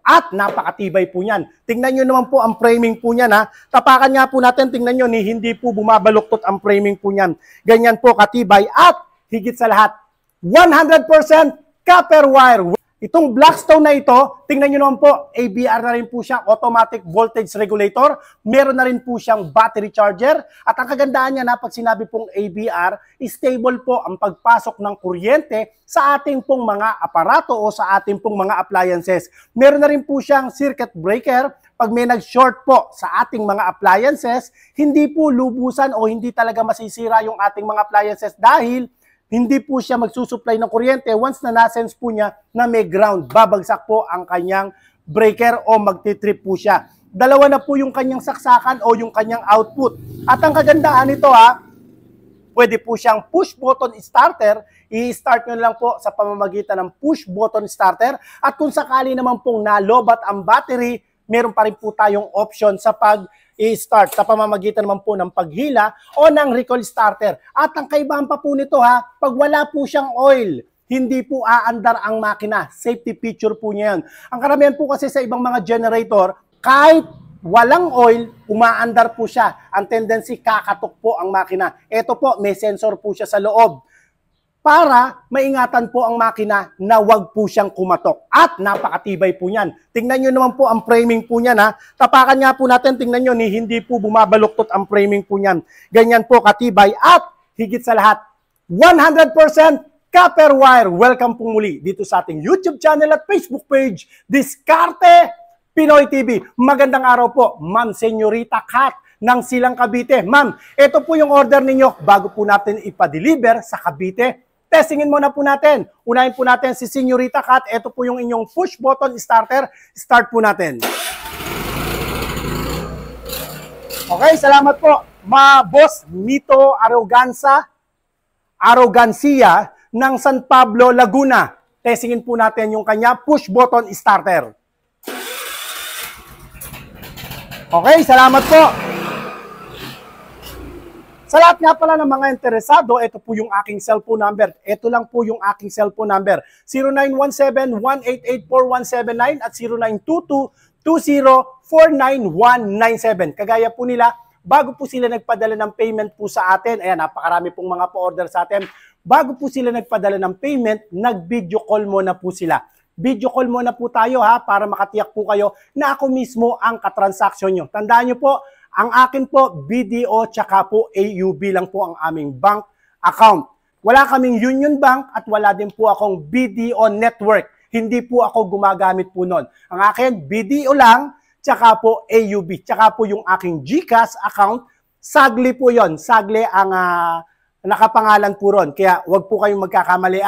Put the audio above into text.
at napakatibay po niyan. Tingnan nyo naman po ang framing po niyan ha. Tapakan nga po natin, tingnan nyo, hindi po bumabaluktot ang framing po niyan. Ganyan po katibay at higit sa lahat, 100% copper wire. Itong Blackstone na ito, tingnan nyo naman po, ABR na rin po siya, automatic voltage regulator. Meron na rin po siyang battery charger. At ang kagandahan niya na pag sinabi pong ABR, stable po ang pagpasok ng kuryente sa ating pong mga aparato o sa ating pong mga appliances. Meron na rin po siyang circuit breaker. Pag may nag-short po sa ating mga appliances, hindi po lubusan o hindi talaga masisira yung ating mga appliances dahil hindi po siya magsusupply ng kuryente once na nasense po niya na may ground. Babagsak po ang kanyang breaker o magtitrip po siya. Dalawa na po yung kanyang saksakan o yung kanyang output. At ang kagandahan nito pwede po siyang push button starter. I-start nyo lang po sa pamamagitan ng push button starter. At kung sakali naman pong nalobat ang battery, meron pa rin po tayong option sa pag-i-start sa pamamagitan naman po ng paghila o ng recall starter. At ang kaibahan pa po nito pag wala po siyang oil, hindi po aandar ang makina. Safety feature po niya yan. Ang karamihan po kasi sa ibang mga generator, kahit walang oil, umaandar po siya. Ang tendency, kakatok po ang makina. Ito po, may sensor po siya sa loob para maingatan po ang makina na wag po siyang kumatok. At napakatibay po niyan. Tingnan nyo naman po ang framing po niyan Tapakan nga po natin, tingnan nyo, hindi po bumabaluktot ang framing po niyan. Ganyan po katibay at higit sa lahat, 100% copper wire. Welcome po muli dito sa ating YouTube channel at Facebook page, Diskarte Pinoy TV. Magandang araw po, Ma'am Senyorita Kat ng Silang Cavite. Ma'am, ito po yung order ninyo bago po natin ipa-deliver sa Cavite. Testingin muna po natin. Unahin po natin si Senyorita Kat. Ito po yung inyong push button starter. Start po natin. Okay, salamat po. Boss Mito Arrogancia ng San Pablo, Laguna. Testingin po natin yung kanya push button starter. Okay, salamat po. Sa lahat nga pala ng mga interesado, ito po yung aking cellphone number. Ito lang po yung aking cellphone number. 0917-188-4179 at 0922-20-49197. Kagaya po nila, bago po sila nagpadala ng payment po sa atin, ayan, napakarami pong mga pa-order sa atin, bago po sila nagpadala ng payment, nag-video call muna po sila. Video call muna po tayo para makatiyak po kayo na ako mismo ang katransaksyon nyo. Tandaan nyo po, ang akin po, BDO tsaka po AUB lang po ang aming bank account. Wala kaming Union Bank at wala din po akong BDO network. Hindi po ako gumagamit po nun. Ang akin, BDO lang, tsaka po AUB. Tsaka po yung aking GCash account, Sagli po yon. Sagli ang nakapangalan po ron. Kaya wag po kayong magkakamali.